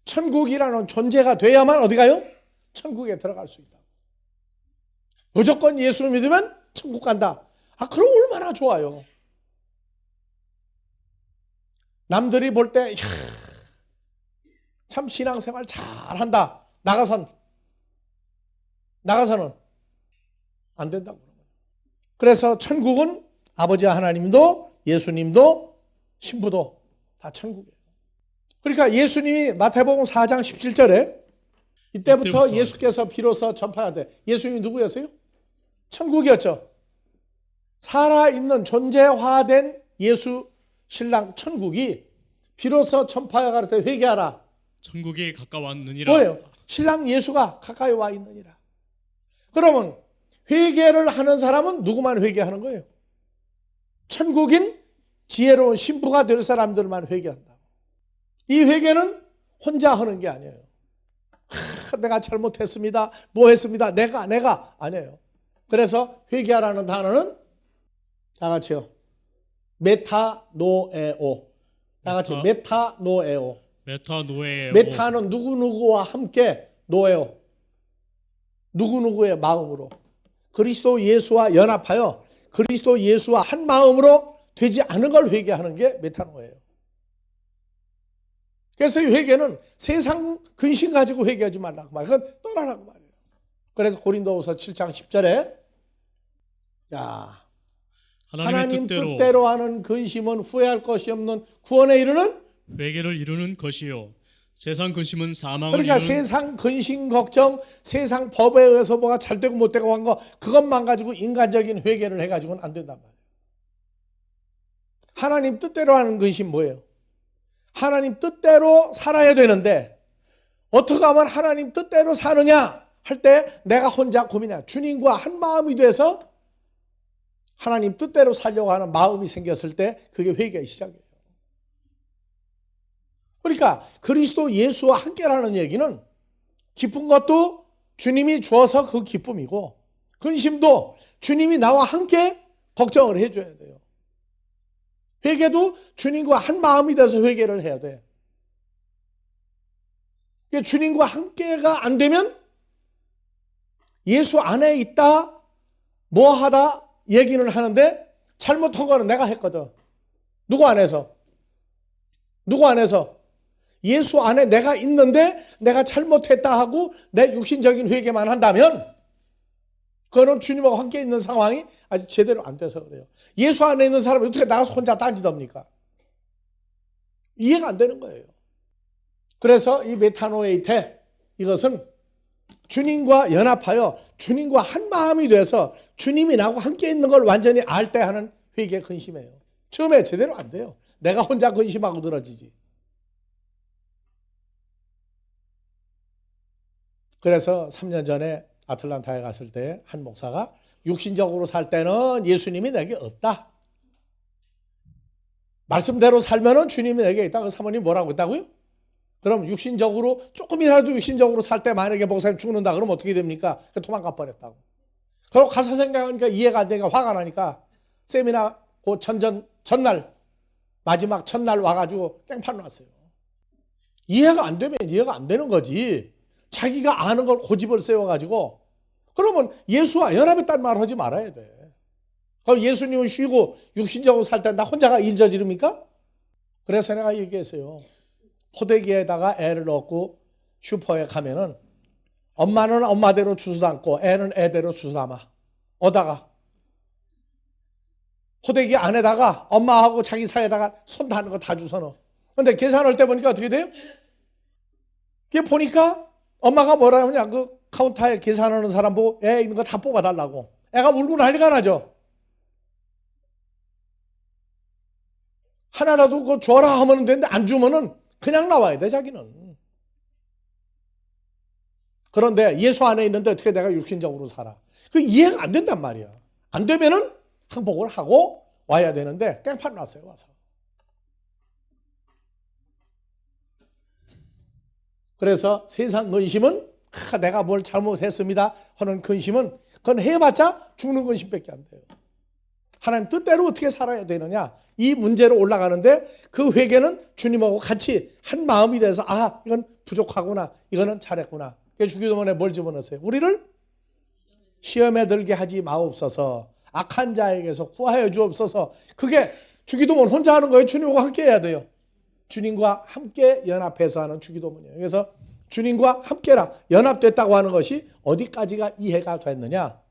천국이라는 존재가 돼야만 어디 가요? 천국에 들어갈 수 있다. 무조건 예수를 믿으면 천국 간다. 그럼 얼마나 좋아요. 남들이 볼 때 참 신앙생활 잘한다. 나가서는 안 된다고. 그래서 천국은 아버지 하나님도 예수님도 신부도 다 천국이에요. 그러니까 예수님이 마태복음 4장 17절에 이때부터 예수께서 비로소 전파하되 예수님이 누구였어요? 천국이었죠. 살아있는 존재화된 예수 신랑 천국이 비로소 전파하여 가르쳐 회개하라. 천국이 가까웠느니라. 뭐예요? 신랑 예수가 가까이 와 있느니라. 그러면 회개를 하는 사람은 누구만 회개하는 거예요? 천국인 지혜로운 신부가 될 사람들만 회개한다. 이 회개는 혼자 하는 게 아니에요. 내가 잘못했습니다. 뭐 했습니다. 내가 아니에요. 그래서 회개하라는 단어는 다 같이요. 메타노에오. 다 같이 메타노에오. 메타는 누구누구와 함께 노에오. 누구누구의 마음으로. 그리스도 예수와 연합하여 그리스도 예수와 한 마음으로 되지 않은 걸 회개하는 게 메타노예요. 그래서 이 회개는 세상 근심 가지고 회개하지 말라고 말이에요. 그건 떠나라고 말이에요. 그래서 고린도후서 7장 10절에 야 하나님 뜻대로 하는 근심은 후회할 것이 없는 구원에 이르는 회개를 이루는 것이요 세상 근심은 사망을 그러니까 이루는 세상 근심 걱정 세상 법에 의해서 뭐가 잘 되고 못 되고 한 거 그것만 가지고 인간적인 회개를 해가지고는 안 된단 말이에요. 하나님 뜻대로 하는 근심 뭐예요? 하나님 뜻대로 살아야 되는데 어떻게 하면 하나님 뜻대로 사느냐 할 때 내가 혼자 고민해. 주님과 한 마음이 돼서 하나님 뜻대로 살려고 하는 마음이 생겼을 때 그게 회개의 시작이에요. 그러니까 그리스도 예수와 함께라는 얘기는 기쁜 것도 주님이 주어서 그 기쁨이고 근심도 주님이 나와 함께 걱정을 해줘야 돼요. 회개도 주님과 한 마음이 돼서 회개를 해야 돼. 주님과 함께가 안 되면 예수 안에 있다 뭐 하다 얘기는 하는데 잘못한 거는 내가 했거든. 누구 안에서? 누구 안에서? 예수 안에 내가 있는데 내가 잘못했다 하고 내 육신적인 회개만 한다면 그거는 주님하고 함께 있는 상황이 아직 제대로 안 돼서 그래요. 예수 안에 있는 사람이 어떻게 나가서 혼자 딴짓합니까? 이해가 안 되는 거예요. 그래서 이 메타노에이테, 이것은 주님과 연합하여 주님과 한 마음이 돼서 주님이 나하고 함께 있는 걸 완전히 알 때 하는 회개 근심이에요. 처음에 제대로 안 돼요. 내가 혼자 근심하고 늘어지지. 그래서 3년 전에 아틀란타에 갔을 때 한 목사가 육신적으로 살 때는 예수님이 내게 없다. 말씀대로 살면은 주님이 내게 있다. 그 사모님 뭐라고 했다고요? 그럼 육신적으로 조금이라도 육신적으로 살 때 만약에 목사님 죽는다 그러면 어떻게 됩니까? 도망가 버렸다고. 그리고 가서 생각하니까 이해가 안 되니까 화가 나니까 세미나 그 전날 마지막 첫날 와가지고 깽판 났어요. 이해가 안 되면 이해가 안 되는 거지. 자기가 아는 걸 고집을 세워가지고 그러면 예수와 연합했다는 말 하지 말아야 돼. 그럼 예수님은 쉬고 육신적으로 살 때 나 혼자가 일 저지릅니까? 그래서 내가 얘기했어요. 포대기에다가 애를 넣고 슈퍼에 가면은 엄마는 엄마대로 주워 담고 애는 애대로 주워 담아. 어다가 포대기 안에다가 엄마하고 자기 사이에다가 손 닿는 거 다 주워 넣어. 근데 계산할 때 보니까 어떻게 돼요? 그게 보니까 엄마가 뭐라 하냐, 그 카운터에 계산하는 사람 보고 애 있는 거 다 뽑아달라고. 애가 울고 난리가 나죠. 하나라도 그거 줘라 하면 되는데 안 주면은 그냥 나와야 돼, 자기는. 그런데 예수 안에 있는데 어떻게 내가 육신적으로 살아? 그 이해가 안 된단 말이야. 안 되면은 항복을 하고 와야 되는데 깽판 났어요, 와서. 그래서 세상 근심은 내가 뭘 잘못했습니다 하는 근심은 그건 해봤자 죽는 근심밖에 안 돼요. 하나님 뜻대로 어떻게 살아야 되느냐, 이 문제로 올라가는데 그 회개는 주님하고 같이 한 마음이 돼서 아, 이건 부족하구나, 이거는 잘했구나. 주기도문에 뭘 집어넣었어요? 우리를 시험에 들게 하지 마옵소서, 악한 자에게서 구하여 주옵소서. 그게 주기도문 혼자 하는 거예요? 주님과 함께 해야 돼요. 주님과 함께 연합해서 하는 주기도문이에요. 그래서 주님과 함께라, 연합됐다고 하는 것이 어디까지가 이해가 됐느냐,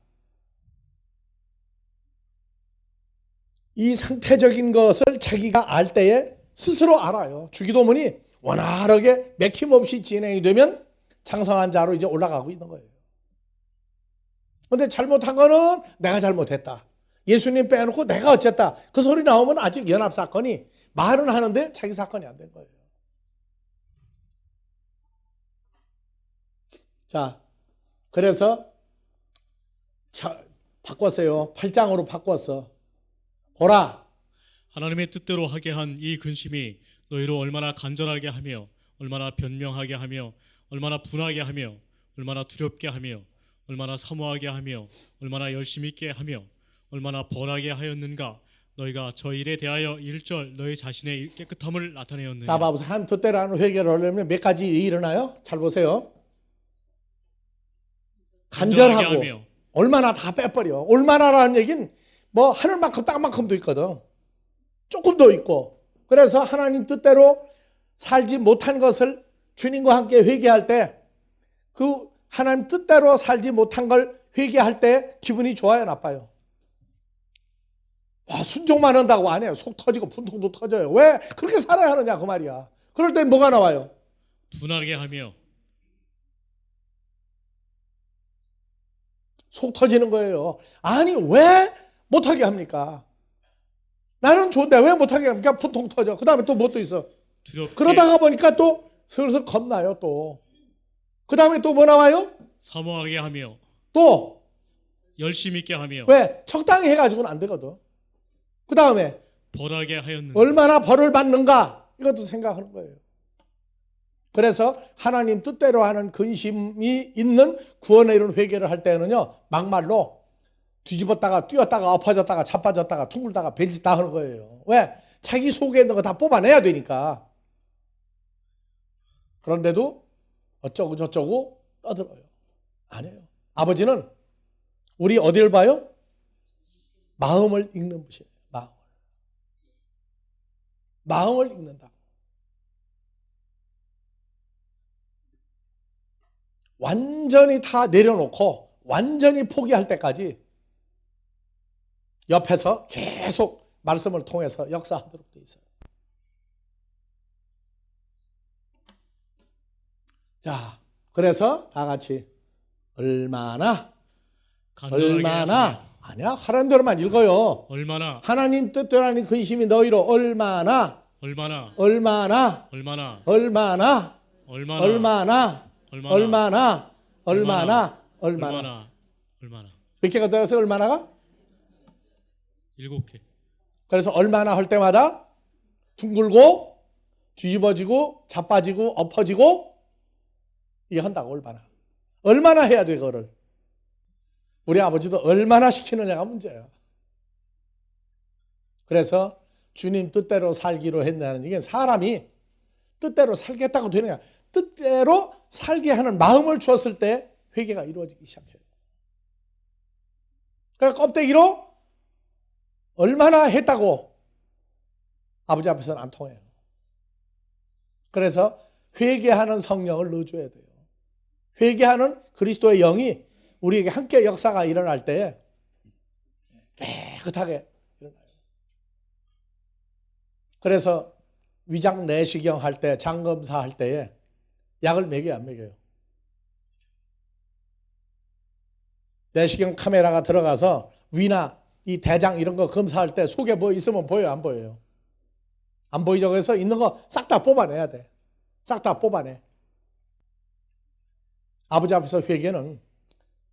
이 상태적인 것을 자기가 알 때에 스스로 알아요. 주기도문이 원활하게 맥힘없이 진행이 되면 장성한 자로 이제 올라가고 있는 거예요. 그런데 잘못한 거는 내가 잘못했다, 예수님 빼놓고 내가 어쨌다, 그 소리 나오면 아직 연합 사건이 말은 하는데 자기 사건이 안 된 거예요. 자, 그래서 바꿨어요. 8장으로 바꿨어. 보라, 하나님의 뜻대로 하게 한 이 근심이 너희로 얼마나 간절하게 하며 얼마나 변명하게 하며 얼마나 분하게 하며 얼마나 두렵게 하며 얼마나 사모하게 하며 얼마나 열심히 있게 하며 얼마나 벌하게 하였는가. 너희가 저 일에 대하여 1절 너희 자신의 깨끗함을 나타내었느냐. 자, 봐보세요. 하나님 뜻대로 하는 회개를 하려면 몇 가지 일이 일어나요? 잘 보세요. 간절하고 얼마나 다 빼버려. 얼마나라는 얘기는 뭐 하늘만큼 땅만큼도 있거든. 조금 더 있고. 그래서 하나님 뜻대로 살지 못한 것을 주님과 함께 회개할 때, 그 하나님 뜻대로 살지 못한 걸 회개할 때 기분이 좋아요, 나빠요? 와, 순종만 한다고 안 해요. 속 터지고 분통도 터져요. 왜 그렇게 살아야 하느냐 그 말이야. 그럴 때 뭐가 나와요? 분하게 하며 속 터지는 거예요. 아니 왜 못하게 합니까? 나는 좋은데 왜 못하게 합니까? 분통 터져. 그 다음에 또 뭐 또 있어? 두렵게, 그러다가 보니까 또 슬슬 겁나요. 또 그 다음에 또 뭐 나와요? 사모하게 하며 또 열심히 있게 하며 왜? 적당히 해가지고는 안 되거든. 그 다음에 벌하게 하였는가. 얼마나 벌을 받는가, 이것도 생각하는 거예요. 그래서 하나님 뜻대로 하는 근심이 있는 구원에 이른 회개를 할 때는요, 막말로 뒤집었다가 뛰었다가 엎어졌다가 자빠졌다가 퉁글다가 벨짓다 하는 거예요. 왜? 자기 속에 있는 거 다 뽑아내야 되니까. 그런데도 어쩌고 저쩌고 떠들어요. 안 해요. 아버지는 우리 어디를 봐요? 마음을 읽는 분이에요. 마음을 읽는다. 완전히 다 내려놓고 완전히 포기할 때까지 옆에서 계속 말씀을 통해서 역사하도록 돼 있어요. 자, 그래서 다 같이 얼마나 아니야, 하라는 대로만 읽어요. 얼마나 하나님 뜻대로 하는 근심이 너희로 얼마나 얼마나 얼마나 얼마나 얼마나 얼마나 얼마나 얼마나 얼마나 얼마나 얼마나 얼마나 몇 개가 들어서 얼마나가? 7개. 그래서 얼마나 할 때마다 둥글고 뒤집어지고 자빠지고 엎어지고 이게 한다고. 얼마나 해야 돼 그거를. 우리 아버지도 얼마나 시키느냐가 문제예요. 그래서 주님 뜻대로 살기로 했냐는 이게 사람이 뜻대로 살겠다고 되느냐, 뜻대로 살게 하는 마음을 주었을 때 회개가 이루어지기 시작해요. 그러니까 껍데기로 얼마나 했다고 아버지 앞에서는 안 통해요. 그래서 회개하는 성령을 넣어줘야 돼요. 회개하는 그리스도의 영이 우리에게 함께 역사가 일어날 때 깨끗하게 일어나요. 그래서 위장 내시경 할 때, 장검사 할 때에 약을 먹여요, 안 먹여요? 내시경 카메라가 들어가서 위나 이 대장 이런 거 검사할 때 속에 뭐 있으면 보여요, 안 보여요? 안 보이죠? 그래서 있는 거 싹 다 뽑아내야 돼. 싹 다 뽑아내. 아버지 앞에서 회개는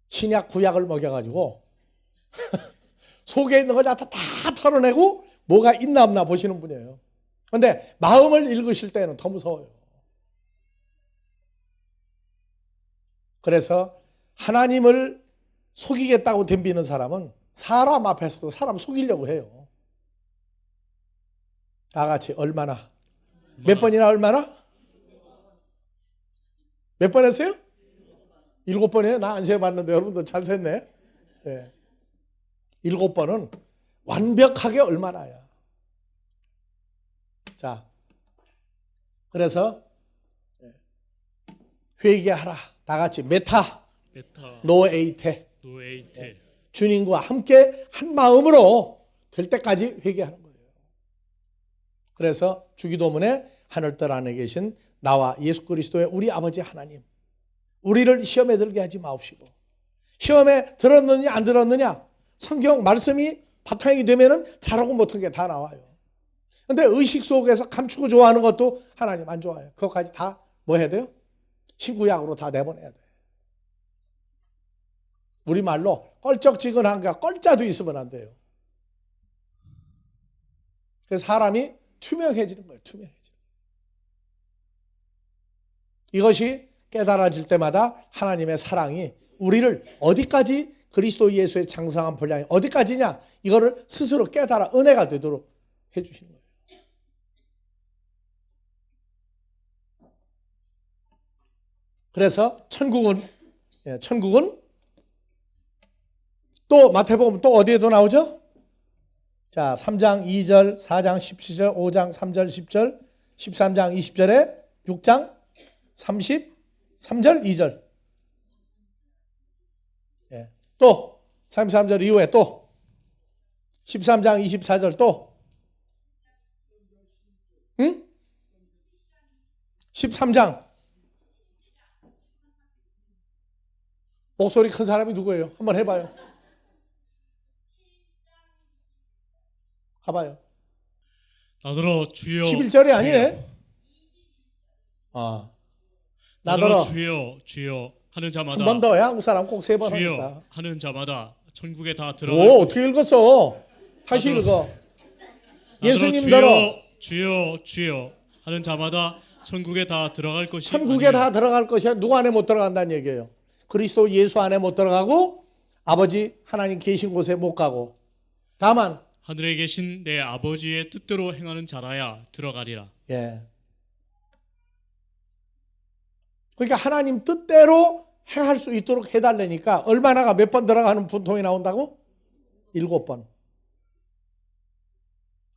신약 구약을 먹여가지고 속에 있는 걸 다 털어내고 뭐가 있나 없나 보시는 분이에요. 그런데 마음을 읽으실 때는 더 무서워요. 그래서 하나님을 속이겠다고 덤비는 사람은 사람 앞에서도 사람 속이려고 해요. 다 같이 얼마나? 몇 번이나 얼마나? 몇 번 했어요? 7번이에요? 나 안 세어봤는데 여러분들 잘 셌네. 네. 7번은 완벽하게 얼마나야. 자, 그래서 회개하라. 다 같이 메타 노에이테. 주님과 함께 한 마음으로 될 때까지 회개하는 거예요. 그래서 주기도문에 하늘뜰 안에 계신 나와 예수 그리스도의 우리 아버지 하나님, 우리를 시험에 들게 하지 마옵시고, 시험에 들었느냐 안 들었느냐 성경 말씀이 바탕이 되면은 잘하고 못한 게 다 나와요. 근데 의식 속에서 감추고 좋아하는 것도 하나님 안 좋아해요. 그것까지 다 뭐 해야 돼요? 신구약으로 다 내보내야 돼요. 우리말로 껄쩍지근한 게 껄자도 있으면 안 돼요. 그래서 사람이 투명해지는 거예요. 투명해지는. 이것이 깨달아질 때마다 하나님의 사랑이 우리를 어디까지 그리스도 예수의 장성한 분량이 어디까지냐 이거를 스스로 깨달아 은혜가 되도록 해주시는 거예요. 그래서 천국은 또 마태복음 또 어디에도 나오죠? 자, 3장 2절, 4장 17절, 5장 3절 10절, 13장 20절에 6장 33절 2절. 예. 또 33절 이후에 또 13장 24절 또 13장. 목소리 큰 사람이 누구예요? 한번 해봐요. 가봐요. 나더러 주여 11절이 아니네. 나더러 주여 주여 하는 자마다 한 번 더. 한국 사람 꼭 3번 주여 합니다. 하는 자마다 천국에 다 오, 들어갈 어떻게 읽었어? 다시 읽어. 예수님대로 주여 주여 하는 자마다 천국에 다 들어갈 것이 천국에 다 들어갈 것이야. 누구 안에 못 들어간다는 얘기예요. 그리스도 예수 안에 못 들어가고 아버지 하나님 계신 곳에 못 가고 다만 하늘에 계신 내 아버지의 뜻대로 행하는 자라야 들어가리라. 예. 그러니까 하나님 뜻대로 행할 수 있도록 해달라니까 얼마나가 몇 번 들어가는 분통이 나온다고? 7번.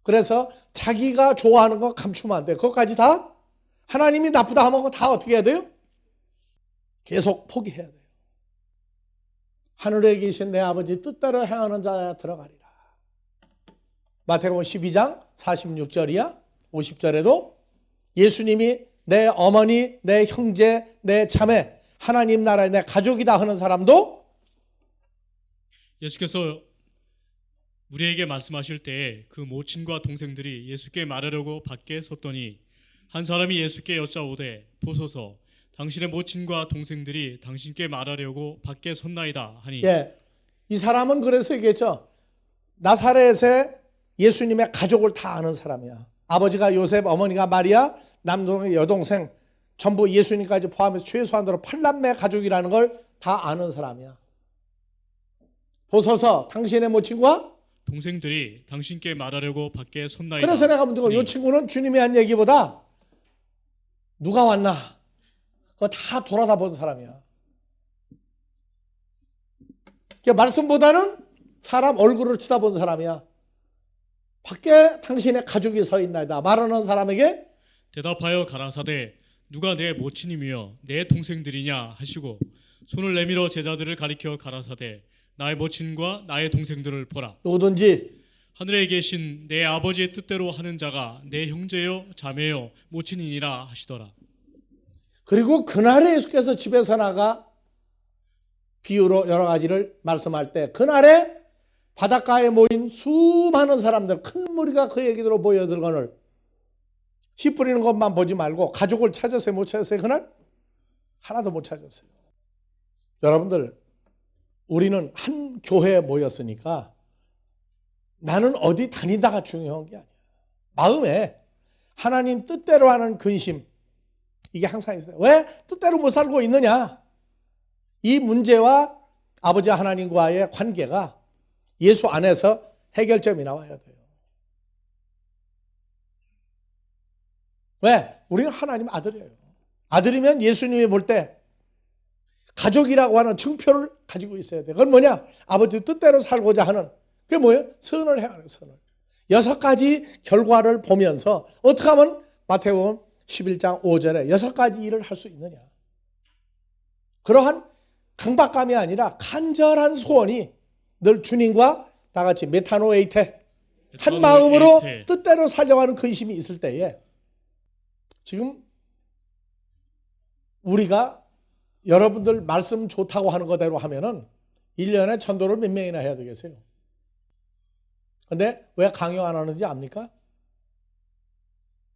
그래서 자기가 좋아하는 거 감추면 안 돼. 그것까지 다 하나님이 나쁘다 하면 다 어떻게 해야 돼요? 계속 포기해야 돼요. 하늘에 계신 내 아버지 뜻대로 행하는 자야 들어가리라. 마태복음 12장 46절이야. 50절에도 예수님이 내 어머니, 내 형제, 내 자매, 하나님 나라의 내 가족이다 하는 사람도 예수께서 우리에게 말씀하실 때 그 모친과 동생들이 예수께 말하려고 밖에 섰더니 한 사람이 예수께 여짜오되 보소서 당신의 모친과 동생들이 당신께 말하려고 밖에 섰나이다 하니 이 사람은 그래서 얘기했죠. 나사렛에 예수님의 가족을 다 아는 사람이야. 아버지가 요셉, 어머니가 마리아, 남동생, 여동생 전부 예수님까지 포함해서 최소한으로 8남매 가족이라는 걸 다 아는 사람이야. 보소서 당신의 모친과 동생들이 당신께 말하려고 밖에 섰나이다. 그래서 내가 묻고 이 친구는 주님이 한 얘기보다 누가 왔나 그거 다 돌아다 본 사람이야. 말씀보다는 사람 얼굴을 쳐다본 사람이야. 밖에 당신의 가족이 서 있나이다 말하는 사람에게 대답하여 가라사대 누가 내 모친이며 내 동생들이냐 하시고 손을 내밀어 제자들을 가리켜 가라사대 나의 모친과 나의 동생들을 보라. 누구든지 하늘에 계신 내 아버지의 뜻대로 하는 자가 내 형제요 자매요 모친이니라 하시더라. 그리고 그날에 예수께서 집에서 나가 비유로 여러 가지를 말씀할 때 그날에 바닷가에 모인 수많은 사람들 큰 무리가 그에게 들어 모여들거늘 씨 뿌리는 것만 보지 말고 가족을 찾았어요? 못 찾았어요? 그날? 하나도 못 찾았어요. 여러분들 우리는 한 교회에 모였으니까 나는 어디 다니다가 중요한 게 아니야. 마음에 하나님 뜻대로 하는 근심 이게 항상 있어요. 왜 뜻대로 못 살고 있느냐? 이 문제와 아버지 하나님과의 관계가 예수 안에서 해결점이 나와야 돼요. 왜? 우리는 하나님 아들이에요. 아들이면 예수님이 볼 때 가족이라고 하는 증표를 가지고 있어야 돼. 그건 뭐냐? 아버지 뜻대로 살고자 하는 그게 뭐예요? 선을 행하는 선을. 6가지 결과를 보면서 어떻게 하면 마태복음 11장 5절에 6가지 일을 할 수 있느냐? 그러한 강박감이 아니라 간절한 소원이 늘 주님과 다 같이 메타노에이테 한 마음으로 뜻대로 살려고 하는 근심이 있을 때에 지금 우리가 여러분들 말씀 좋다고 하는 거대로 하면은 1년에 전도를 몇 명이나 해야 되겠어요? 근데 왜 강요 안 하는지 압니까?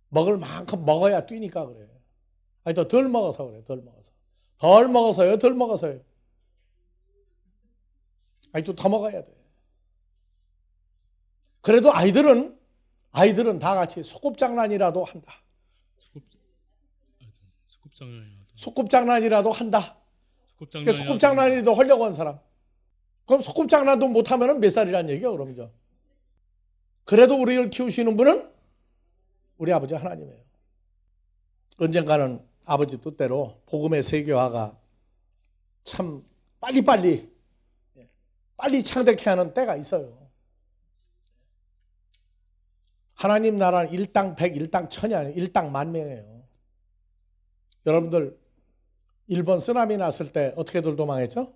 먹을 만큼 먹어야 뛰니까 그래. 아니 더 덜 먹어서 그래. 덜 먹어서. 덜 먹어서요. 덜 먹어서요. 아니 또 더 먹어야 돼. 그래도 아이들은 다 같이 소꿉장난이라도 한다. 소꿉장난이라도 한다. 소꿉장난이라도 하려고 한 사람. 그럼 소꿉장난도 못하면 몇 살이란 얘기야 그럼요. 그래도 우리를 키우시는 분은 우리 아버지 하나님이에요. 언젠가는 아버지 뜻대로 복음의 세계화가 참 빨리 창대케 하는 때가 있어요. 하나님 나라는 일당 100, 일당 1000이 아니에요. 일당 10,000명이에요. 여러분들 일본 쓰나미 났을 때 어떻게들 도망했죠?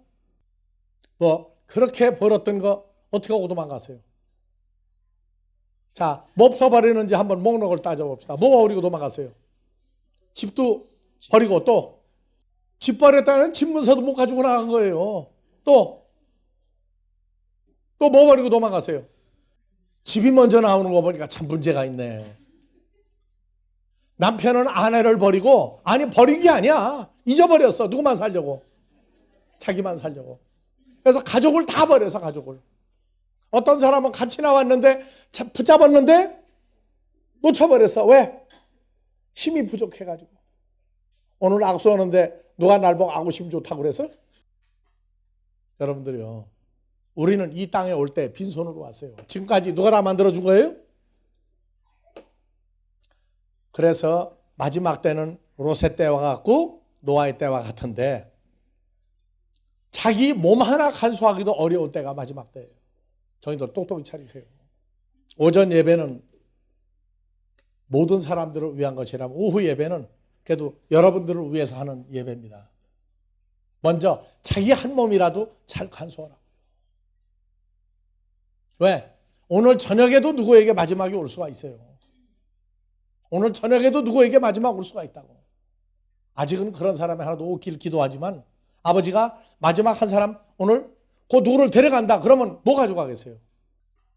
뭐 그렇게 벌었던 거 어떻게 하고 도망가세요? 자, 몹터 버리는지 한번 목록을 따져봅시다. 뭐가 버리고 도망가세요? 집도 버리고 또 집 버렸다는 집 문서도 못 가지고 나간 거예요. 또 뭐 버리고 도망가세요? 집이 먼저 나오는 거 보니까 참 문제가 있네. 남편은 아내를 버리고 아니 버린 게 아니야. 잊어버렸어. 누구만 살려고? 자기만 살려고. 그래서 가족을 다 버려서 가족을. 어떤 사람은 같이 나왔는데 붙잡았는데 놓쳐버렸어. 왜? 힘이 부족해가지고. 오늘 악수하는데 누가 날 보고 악우심 좋다고 그래서? 여러분들이요. 우리는 이 땅에 올 때 빈손으로 왔어요. 지금까지 누가 다 만들어준 거예요? 그래서 마지막 때는 로세 때와 같고 노아의 때와 같은데 자기 몸 하나 간수하기도 어려운 때가 마지막 때예요. 저희들 똑똑히 차리세요. 오전 예배는 모든 사람들을 위한 것이라면 오후 예배는 그래도 여러분들을 위해서 하는 예배입니다. 먼저 자기 한 몸이라도 잘 간수하라. 왜? 오늘 저녁에도 누구에게 마지막이 올 수가 있어요. 오늘 저녁에도 누구에게 마지막 올 수가 있다고. 아직은 그런 사람이 하나도 없길 기도하지만 아버지가 마지막 한 사람 오늘 그 누구를 데려간다 그러면 뭐 가져가겠어요?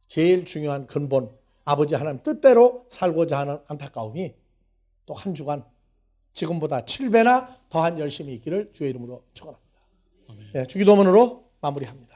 제일 중요한 근본 아버지 하나님 뜻대로 살고자 하는 안타까움이 또 한 주간 지금보다 7배나 더한 열심이 있기를 주의 이름으로 축원합니다. 네, 주기도문으로 마무리합니다.